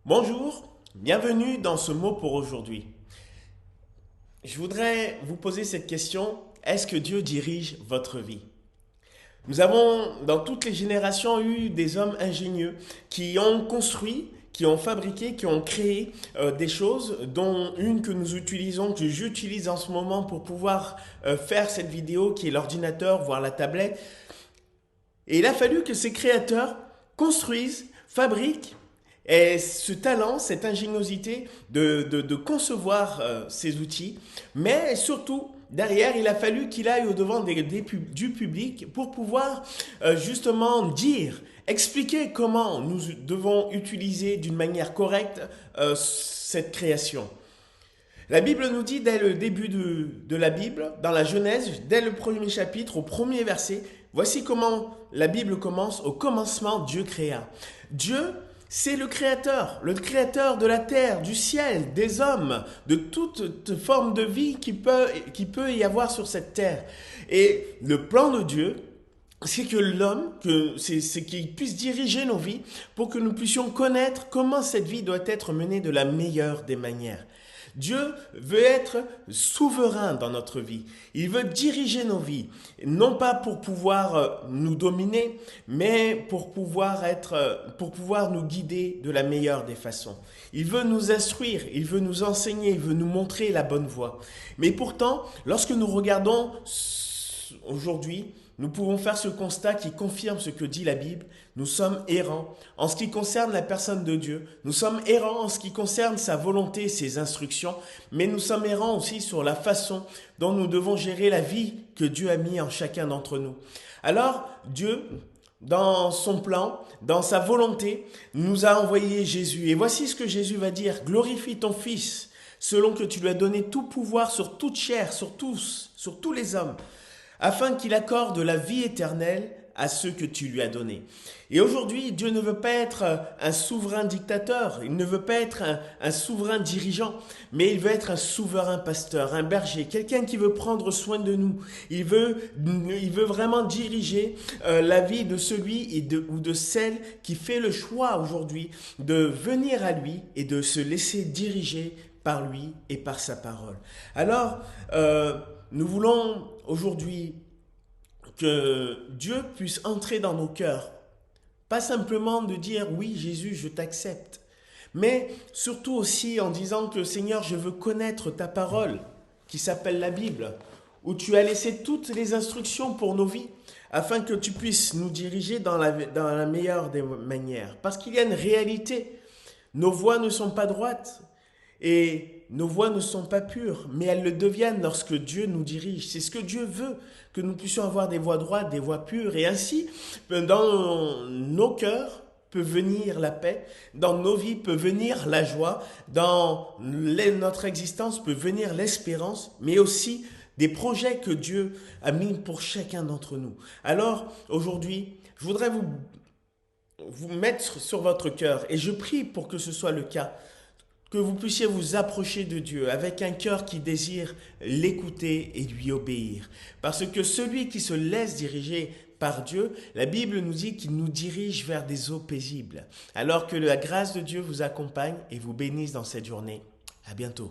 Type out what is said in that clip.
Bonjour, bienvenue dans ce mot pour aujourd'hui. Je voudrais vous poser cette question, est-ce que Dieu dirige votre vie? Nous avons dans toutes les générations eu des hommes ingénieux qui ont construit, qui ont fabriqué, qui ont créé des choses, dont une que nous utilisons, que j'utilise en ce moment pour pouvoir faire cette vidéo qui est l'ordinateur, voire la tablette. Et il a fallu que ces créateurs construisent, fabriquent et ce talent, cette ingéniosité de concevoir ces outils, mais surtout, derrière, il a fallu qu'il aille au-devant du public pour pouvoir justement dire, expliquer comment nous devons utiliser d'une manière correcte cette création. La Bible nous dit dès le début de la Bible, dans la Genèse, dès le premier chapitre, au premier verset, voici comment la Bible commence. Au commencement, Dieu créa. Dieu, c'est le créateur de la terre, du ciel, des hommes, de toute forme de vie qui peut y avoir sur cette terre. Et le plan de Dieu, c'est que l'homme, c'est qu'il puisse diriger nos vies pour que nous puissions connaître comment cette vie doit être menée de la meilleure des manières. Dieu veut être souverain dans notre vie. Il veut diriger nos vies, non pas pour pouvoir nous dominer, mais pour pouvoir nous guider de la meilleure des façons. Il veut nous instruire, il veut nous enseigner, il veut nous montrer la bonne voie. Mais pourtant, lorsque nous regardons aujourd'hui, nous pouvons faire ce constat qui confirme ce que dit la Bible. Nous sommes errants en ce qui concerne la personne de Dieu. Nous sommes errants en ce qui concerne sa volonté, ses instructions. Mais nous sommes errants aussi sur la façon dont nous devons gérer la vie que Dieu a mis en chacun d'entre nous. Alors, Dieu, dans son plan, dans sa volonté, nous a envoyé Jésus. Et voici ce que Jésus va dire. Glorifie ton Fils, selon que tu lui as donné tout pouvoir sur toute chair, sur tous les hommes, afin qu'il accorde la vie éternelle à ceux que tu lui as donnés. Et aujourd'hui, Dieu ne veut pas être un souverain dictateur, il ne veut pas être un souverain dirigeant, mais il veut être un souverain pasteur, un berger, quelqu'un qui veut prendre soin de nous. Il veut vraiment diriger la vie de celui ou de celle qui fait le choix aujourd'hui de venir à lui et de se laisser diriger par lui et par sa parole. Alors, nous voulons aujourd'hui que Dieu puisse entrer dans nos cœurs. Pas simplement de dire « Oui, Jésus, je t'accepte », mais surtout aussi en disant que « Seigneur, je veux connaître ta parole » qui s'appelle la Bible, où tu as laissé toutes les instructions pour nos vies, afin que tu puisses nous diriger dans la meilleure des manières. Parce qu'il y a une réalité. Nos voies ne sont pas droites. Et nos voies ne sont pas pures, mais elles le deviennent lorsque Dieu nous dirige. C'est ce que Dieu veut, que nous puissions avoir des voies droites, des voies pures. Et ainsi, dans nos cœurs peut venir la paix, dans nos vies peut venir la joie, dans notre existence peut venir l'espérance, mais aussi des projets que Dieu a mis pour chacun d'entre nous. Alors, aujourd'hui, je voudrais vous mettre sur votre cœur, et je prie pour que ce soit le cas, que vous puissiez vous approcher de Dieu avec un cœur qui désire l'écouter et lui obéir. Parce que celui qui se laisse diriger par Dieu, la Bible nous dit qu'il nous dirige vers des eaux paisibles. Alors que la grâce de Dieu vous accompagne et vous bénisse dans cette journée. À bientôt.